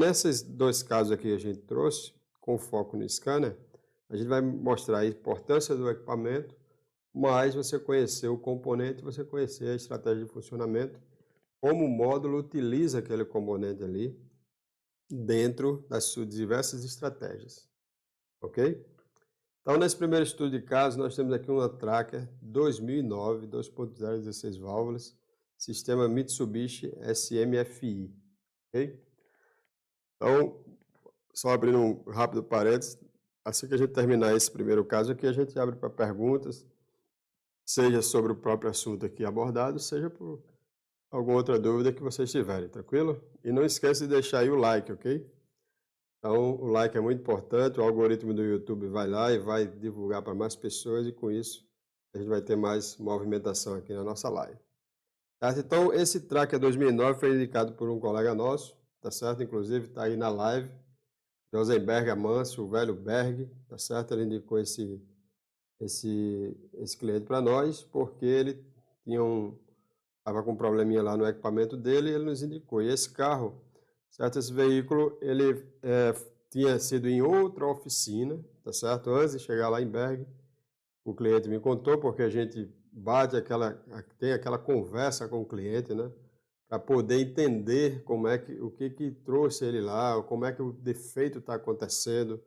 nesses dois casos aqui que a gente trouxe, com foco no scanner, a gente vai mostrar a importância do equipamento, mas você conhecer o componente, você conhecer a estratégia de funcionamento, como o módulo utiliza aquele componente ali dentro das suas diversas estratégias, ok? Então, nesse primeiro estudo de caso, nós temos aqui uma Tracker 2009, 2.0, 16 válvulas, sistema Mitsubishi SMFI, ok? Então, só abrindo um rápido parênteses, assim que a gente terminar esse primeiro caso aqui, a gente abre para perguntas, seja sobre o próprio assunto aqui abordado, seja por alguma outra dúvida que vocês tiverem, tranquilo? E não esqueça de deixar aí o like, ok? Então, o like é muito importante, o algoritmo do YouTube vai lá e vai divulgar para mais pessoas e com isso a gente vai ter mais movimentação aqui na nossa live. Tá? Então, esse Tracker 2009 foi indicado por um colega nosso, tá certo? Inclusive está aí na live, Josenberg Amâncio, o velho Berg, tá certo? Ele indicou esse cliente para nós porque ele estava com um probleminha lá no equipamento dele e ele nos indicou. E esse carro, certo? Esse veículo, ele tinha sido em outra oficina, tá certo? Antes de chegar lá em Berg, o cliente me contou, porque a gente tem aquela conversa com o cliente, né? Para poder entender o que trouxe ele lá, como é que o defeito está acontecendo,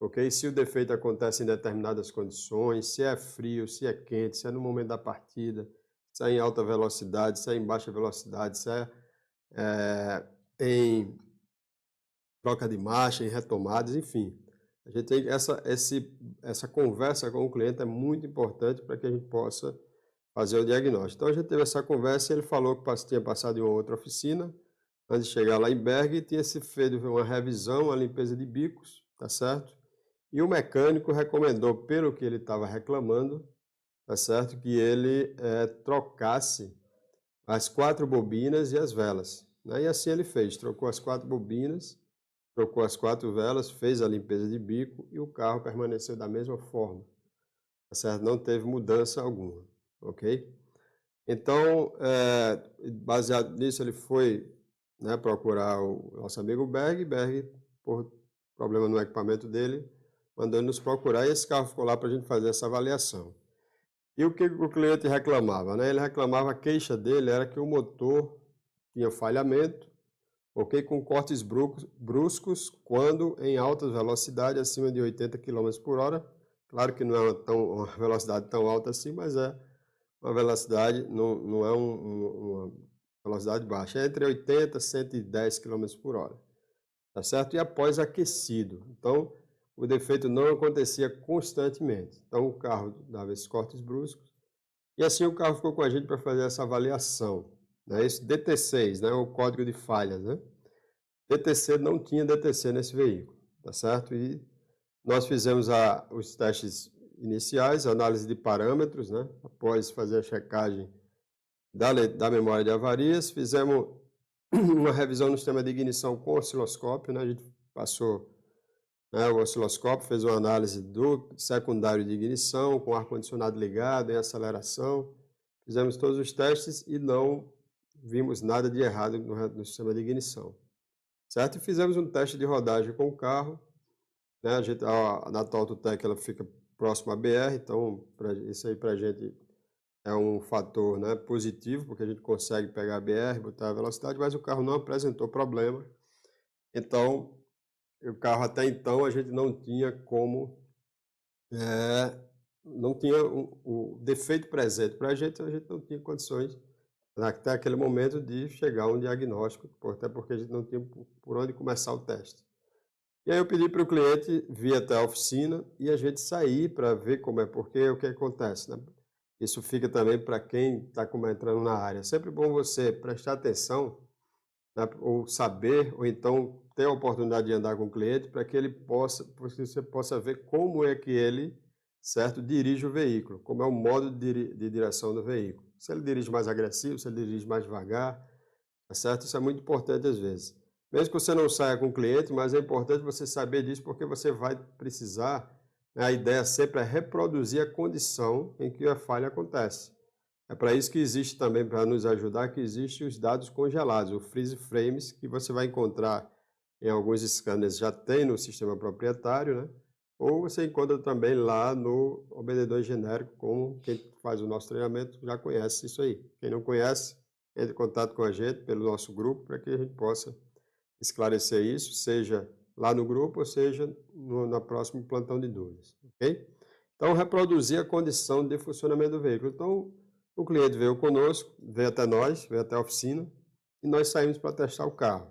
ok? Se o defeito acontece em determinadas condições, se é frio, se é quente, se é no momento da partida, se é em alta velocidade, se é em baixa velocidade, se é em troca de marcha, em retomadas, enfim. A gente tem essa conversa com o cliente é muito importante para que a gente possa fazer o diagnóstico. Então, a gente teve essa conversa e ele falou que tinha passado em uma outra oficina, antes de chegar lá em Berg, e tinha se feito uma revisão, uma limpeza de bicos, tá certo? E o mecânico recomendou, pelo que ele estava reclamando, tá certo, que ele trocasse as 4 bobinas e as velas, né? E assim ele fez, trocou as 4 bobinas, trocou as 4 velas, fez a limpeza de bico e o carro permaneceu da mesma forma, tá certo? Não teve mudança alguma, ok? Então, baseado nisso, ele foi, né, procurar o nosso amigo Berg, por problema no equipamento dele, mandou ele nos procurar e esse carro ficou lá para a gente fazer essa avaliação. E o que o cliente reclamava, né? Ele reclamava, a queixa dele era que o motor tinha falhamento, ok? Com cortes bruscos quando em alta velocidade, acima de 80 km por hora. Claro que não é uma velocidade tão alta assim, mas é uma velocidade, não é uma velocidade baixa. É entre 80 e 110 km por hora, tá certo? E após aquecido. Então, o defeito não acontecia constantemente. Então, o carro dava esses cortes bruscos. E assim o carro ficou com a gente para fazer essa avaliação, né? Esse DT6, né? O código de falhas, né? DTC não tinha DTC nesse veículo, tá certo? E nós fizemos os testes iniciais, análise de parâmetros, né? Após fazer a checagem da memória de avarias, fizemos uma revisão no sistema de ignição com osciloscópio, né? A gente passou, né, o osciloscópio, fez uma análise do secundário de ignição, com ar-condicionado ligado, em aceleração. Fizemos todos os testes e não vimos nada de errado no sistema de ignição, certo? E fizemos um teste de rodagem com o carro, né? A Natal Autotec, ela fica próximo à BR, então isso aí para a gente é um fator, né, positivo, porque a gente consegue pegar a BR, botar a velocidade, mas o carro não apresentou problema. Então, o carro até então a gente não tinha como, não tinha o defeito presente para a gente não tinha condições até aquele momento de chegar a um diagnóstico, até porque a gente não tinha por onde começar o teste. E aí eu pedi para o cliente vir até a oficina e a gente sair para ver como é, porque o que acontece, né? Isso fica também para quem está entrando na área. É sempre bom você prestar atenção, né, ou saber, ou então ter a oportunidade de andar com o cliente para que você possa ver como é que ele, certo, dirige o veículo, como é o modo de direção do veículo. Se ele dirige mais agressivo, se ele dirige mais devagar, tá certo? Isso é muito importante às vezes. Mesmo que você não saia com o cliente, mas é importante você saber disso porque você vai precisar, né, a ideia sempre é reproduzir a condição em que a falha acontece. É para isso que existe também, para nos ajudar, que existem os dados congelados, o freeze frames, que você vai encontrar em alguns scanners já tem no sistema proprietário, né? Ou você encontra também lá no obedecedor genérico, como quem faz o nosso treinamento já conhece isso aí. Quem não conhece, entre em contato com a gente pelo nosso grupo para que a gente possa esclarecer isso, seja lá no grupo ou seja na próxima plantão de dúvidas, ok? Então, reproduzir a condição de funcionamento do veículo. Então, o cliente veio conosco, veio até nós, veio até a oficina, e nós saímos para testar o carro.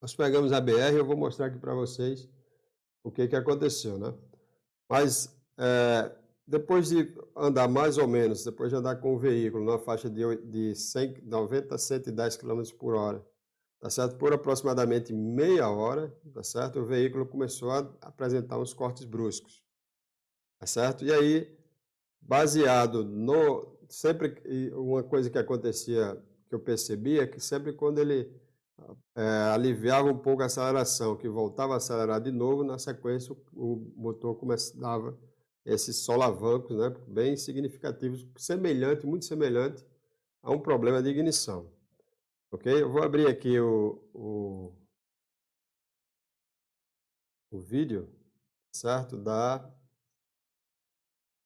Nós pegamos a BR, eu vou mostrar aqui para vocês o que aconteceu, né? Mas, depois de andar mais ou menos, depois de andar com o veículo numa faixa de 90 a 110 km por hora, tá certo? Por aproximadamente meia hora, tá certo? O veículo começou a apresentar uns cortes bruscos, tá certo? E aí, baseado no... Sempre uma coisa que acontecia, que eu percebia, é que sempre quando ele aliviava um pouco a aceleração, que voltava a acelerar de novo, na sequência o motor começava esses solavancos, né, bem significativos, muito semelhante a um problema de ignição. Ok? Eu vou abrir aqui o vídeo, certo?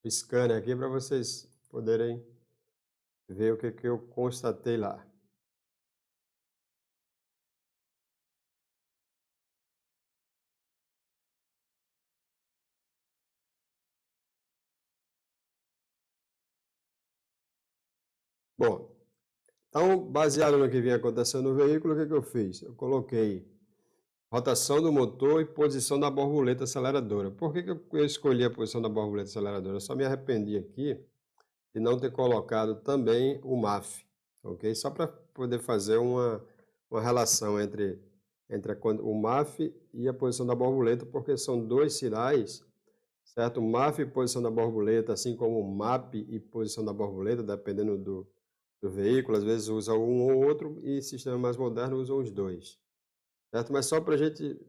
O scanner aqui para vocês poderem ver o que eu constatei lá. Bom, então, baseado no que vinha acontecendo no veículo, o que eu fiz? Eu coloquei rotação do motor e posição da borboleta aceleradora. Por que eu escolhi a posição da borboleta aceleradora? Eu só me arrependi aqui de não ter colocado também o MAF, ok? Só para poder fazer uma relação entre o MAF e a posição da borboleta, porque são dois sinais, certo? O MAF e posição da borboleta, assim como o MAP e posição da borboleta, dependendo do veículo, às vezes usa um ou outro e sistema mais moderno usa os dois. Certo? Mas só para a gente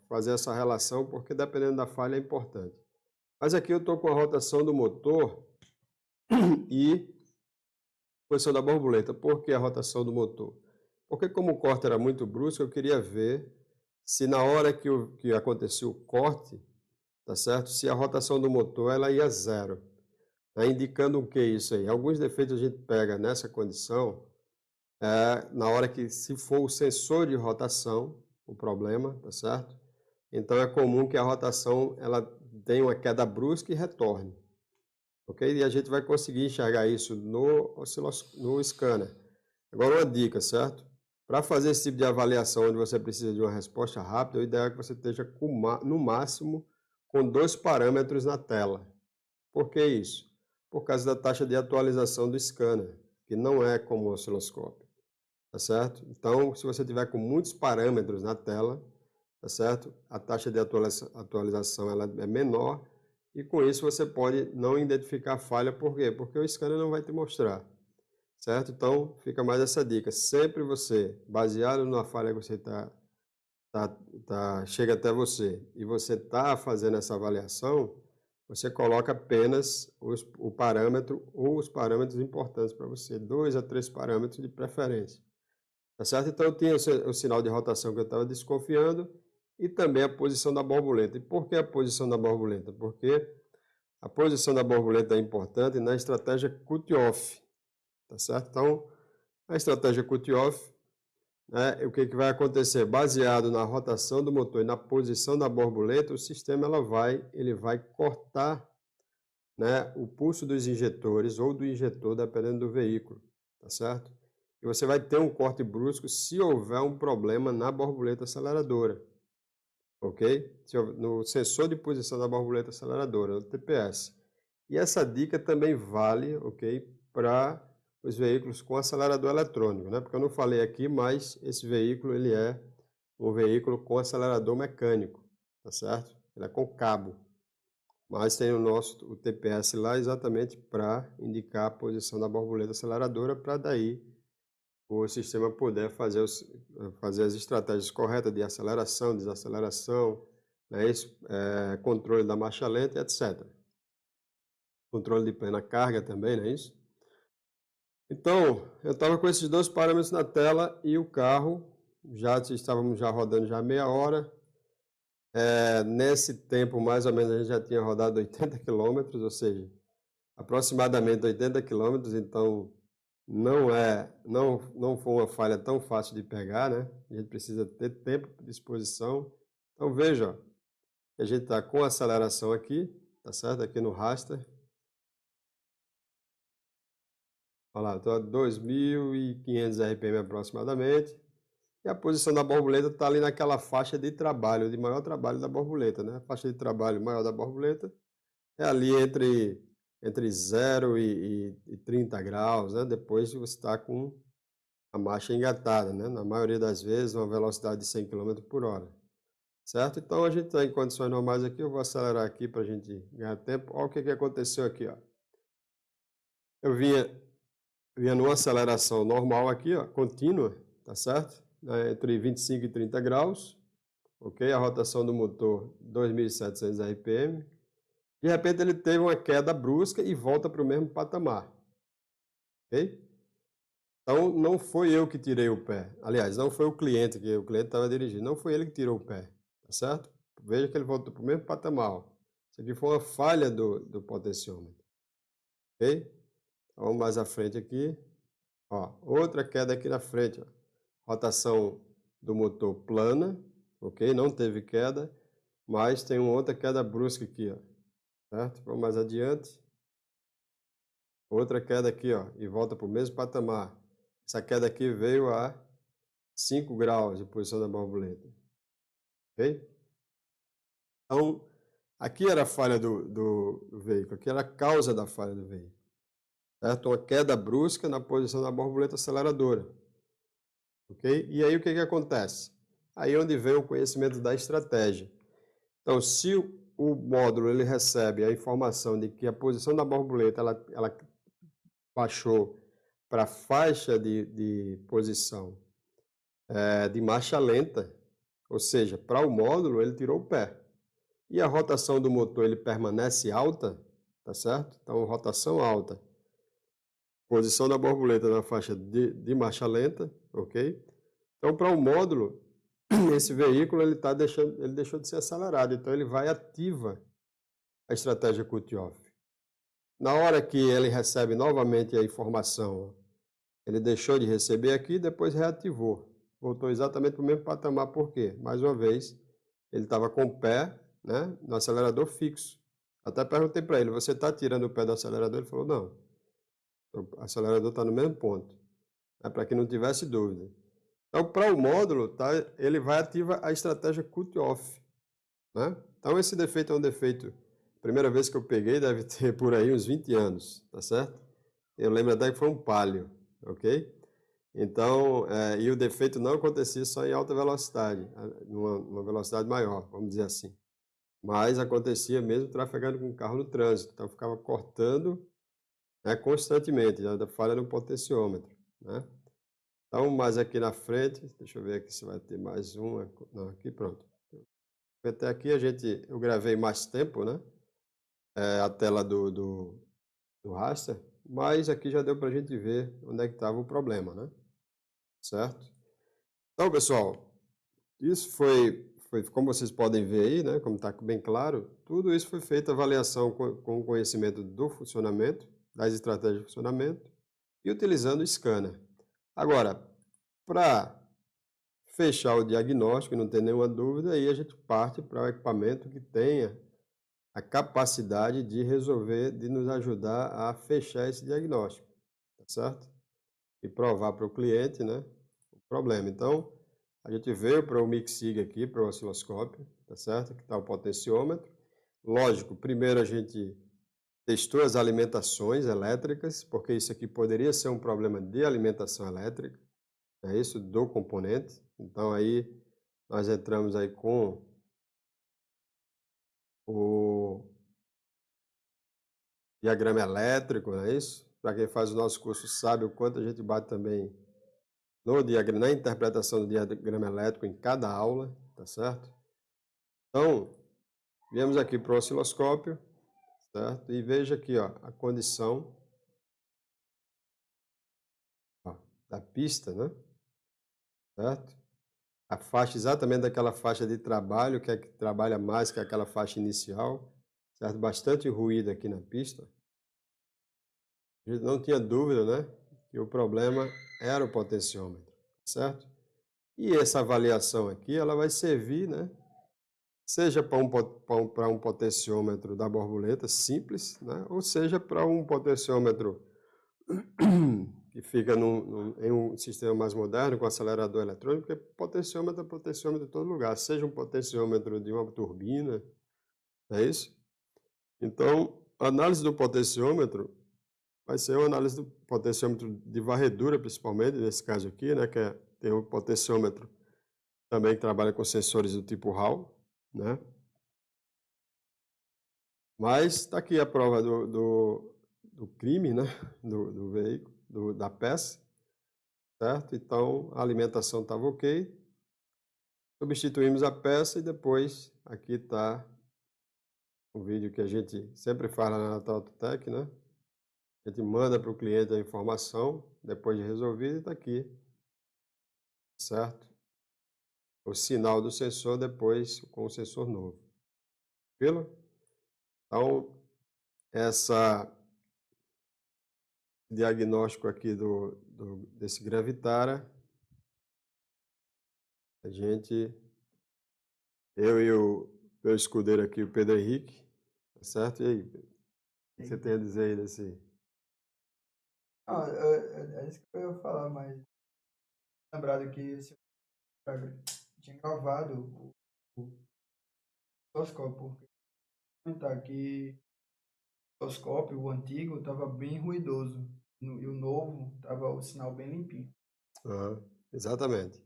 fazer essa relação, porque dependendo da falha é importante. Mas aqui eu estou com a rotação do motor e posição da borboleta. Por que a rotação do motor? Porque como o corte era muito brusco, eu queria ver se na hora que aconteceu o corte, tá certo? Se a rotação do motor ela ia zero. Tá indicando o que isso aí? Alguns defeitos a gente pega nessa condição, na hora que, se for o sensor de rotação, o problema, tá certo? Então é comum que a rotação ela tenha uma queda brusca e retorne, ok? E a gente vai conseguir enxergar isso no scanner. Agora uma dica, certo? Para fazer esse tipo de avaliação onde você precisa de uma resposta rápida, o ideal é que você esteja no máximo com 2 parâmetros na tela. Por que isso? Por causa da taxa de atualização do scanner, que não é como o osciloscópio. Tá certo? Então, se você tiver com muitos parâmetros na tela, tá certo? A taxa de atualização ela é menor e com isso você pode não identificar a falha. Por quê? Porque o scanner não vai te mostrar, certo? Então, fica mais essa dica. Sempre você, baseado na falha que você chega até você e você está fazendo essa avaliação, você coloca apenas o parâmetro ou os parâmetros importantes para você, 2 a 3 parâmetros de preferência. Tá certo? Então, eu tinha o sinal de rotação que eu estava desconfiando e também a posição da borboleta. E por que a posição da borboleta? Porque a posição da borboleta é importante na estratégia cut-off. Tá certo? Então, a estratégia cut-off, o que vai acontecer? Baseado na rotação do motor e na posição da borboleta, o sistema ele vai cortar, né, o pulso dos injetores ou do injetor, dependendo do veículo. Tá certo? E você vai ter um corte brusco se houver um problema na borboleta aceleradora, ok? No sensor de posição da borboleta aceleradora, no TPS. E essa dica também vale, ok, para os veículos com acelerador eletrônico, né? Porque eu não falei aqui, mas esse veículo ele é um veículo com acelerador mecânico, tá certo? Ele é com cabo. Mas tem o TPS lá exatamente para indicar a posição da borboleta aceleradora, para daí o sistema poder fazer as estratégias corretas de aceleração, desaceleração, né, controle da marcha lenta, etc. Controle de plena carga também, não é isso? Então, eu estava com esses 2 parâmetros na tela e o carro já estávamos já rodando já meia hora. Nesse tempo, mais ou menos, a gente já tinha rodado 80 quilômetros, ou seja, aproximadamente 80 quilômetros, então não foi uma falha tão fácil de pegar, né? A gente precisa ter tempo de disposição. Então veja, ó, que a gente está com aceleração aqui, tá certo? Aqui no raster. Olha lá, estou a 2.500 RPM aproximadamente. E a posição da borboleta está ali naquela faixa de trabalho, de maior trabalho da borboleta, né? A faixa de trabalho maior da borboleta é ali entre 0 e 30 graus, né? Depois você está com a marcha engatada, né? Na maioria das vezes, uma velocidade de 100 km por hora, certo? Então, a gente está em condições normais aqui, eu vou acelerar aqui para a gente ganhar tempo. Olha o que aconteceu aqui, ó. Eu vinha numa aceleração normal aqui, ó, contínua, tá certo? Entre 25 e 30 graus, ok? A rotação do motor 2.700 RPM. De repente ele teve uma queda brusca e volta para o mesmo patamar, ok? Então não foi eu que tirei o pé. Aliás, não foi o cliente que o cliente estava dirigindo, não foi ele que tirou o pé, tá certo? Veja que ele voltou para o mesmo patamar. Isso aqui foi uma falha do potenciômetro, ok? Vamos mais à frente aqui. Ó, outra queda aqui na frente, ó. Rotação do motor plana, ok? Não teve queda, mas tem uma outra queda brusca aqui, ó, certo? Vamos mais adiante. Outra queda aqui, ó, e volta para o mesmo patamar. Essa queda aqui veio a 5 graus de posição da borboleta, ok? Então, aqui era a falha do veículo, aqui era a causa da falha do veículo, certo? Uma queda brusca na posição da borboleta aceleradora. Ok? E aí o que acontece? Aí é onde vem o conhecimento da estratégia. Então, se o módulo ele recebe a informação de que a posição da borboleta ela baixou para a faixa de posição de marcha lenta, ou seja, para o módulo ele tirou o pé. E a rotação do motor ele permanece alta, tá certo? Então, rotação alta. Posição da borboleta na faixa de marcha lenta, ok? Então, para o módulo, esse veículo ele deixou de ser acelerado, então ele vai ativa a estratégia cut-off. Na hora que ele recebe novamente a informação, ele deixou de receber aqui, depois reativou. Voltou exatamente para o mesmo patamar, por quê? Mais uma vez, ele estava com o pé, né, no acelerador fixo. Até perguntei para ele, você está tirando o pé do acelerador? Ele falou, não, o acelerador está no mesmo ponto. É para que não tivesse dúvida. Então, para o módulo, tá, ele vai ativar a estratégia cut-off, né? Então, esse defeito é um defeito, primeira vez que eu peguei, deve ter por aí uns 20 anos, tá certo? Eu lembro até que foi um Palio, ok? Então, e o defeito não acontecia só em alta velocidade, numa velocidade maior, vamos dizer assim. Mas acontecia mesmo trafegando com o carro no trânsito, então ficava cortando, né, constantemente, a falha no potenciômetro, né? Então, mais aqui na frente, deixa eu ver aqui se vai ter mais uma. Não, aqui pronto. Até aqui eu gravei mais tempo, né? A tela do raster, mas aqui já deu para a gente ver onde é que estava o problema, né? Certo? Então, pessoal, isso como vocês podem ver aí, né? Como está bem claro, tudo isso foi feito avaliação com o conhecimento do funcionamento, das estratégias de funcionamento e utilizando o scanner. Agora, para fechar o diagnóstico, não tem nenhuma dúvida, aí a gente parte para o equipamento que tenha a capacidade de resolver, de nos ajudar a fechar esse diagnóstico, tá certo? E provar para o cliente, né, o problema. Então, a gente veio para o MIG-SIG aqui, para o osciloscópio, tá certo? Que está o potenciômetro. Lógico, primeiro a gente testou as alimentações elétricas, porque isso aqui poderia ser um problema de alimentação elétrica, é isso, do componente. Então, aí nós entramos aí com o diagrama elétrico, não é isso? Para quem faz o nosso curso sabe o quanto a gente bate também no diagrama, na interpretação do diagrama elétrico em cada aula, tá certo? Então, viemos aqui para o osciloscópio, certo? E veja aqui, ó, a condição, ó, da pista, né? Certo? a faixa exatamente daquela faixa de trabalho, que é que trabalha mais que aquela faixa inicial, certo? Bastante ruído aqui na pista. A gente não tinha dúvida, né, que o problema era o potenciômetro, certo? E essa avaliação aqui, ela vai servir, né, seja para um potenciômetro da borboleta simples, né, ou seja para um potenciômetro que fica em um sistema mais moderno, com acelerador eletrônico, porque potenciômetro é potenciômetro em todo lugar, seja um potenciômetro de uma turbina, é isso? Então, a análise do potenciômetro vai ser uma análise do potenciômetro de varredura, principalmente, nesse caso aqui, né, tem um potenciômetro também que trabalha com sensores do tipo Hall, né? Mas está aqui a prova do crime, né, do veículo, da peça, certo? Então, a alimentação estava ok, substituímos a peça e depois aqui está o vídeo que a gente sempre faz lá na Tautotec, né? A gente manda para o cliente a informação, depois de resolvido, e está aqui, certo? O sinal do sensor depois com o sensor novo. Tranquilo? Então, essa diagnóstico aqui desse Gravitara, a gente, eu e o meu escudeiro aqui, o Pedro Henrique, tá certo? E aí, o que você tem a dizer aí desse? Ah, é isso que eu ia falar, mas lembrado que esse cara tinha gravado o osciloscópio, porque comentar que o osciloscópio, o antigo, estava bem ruidoso, e o novo estava o sinal bem limpinho. Aham, exatamente.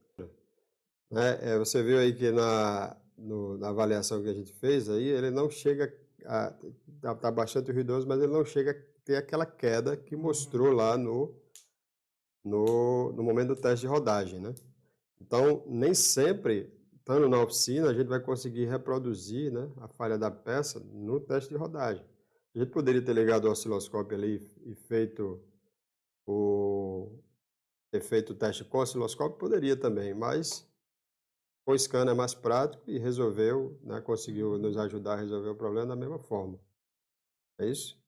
Você viu aí que na avaliação que a gente fez aí, ele não chega a, tá bastante ruidoso, mas ele não chega a ter aquela queda que mostrou lá no momento do teste de rodagem, né? Então, nem sempre, estando na oficina, a gente vai conseguir reproduzir, né, a falha da peça no teste de rodagem. A gente poderia ter ligado o osciloscópio ali e ter feito o teste com o osciloscópio, poderia também, mas com o scanner é mais prático e resolveu, né, conseguiu nos ajudar a resolver o problema da mesma forma. É isso?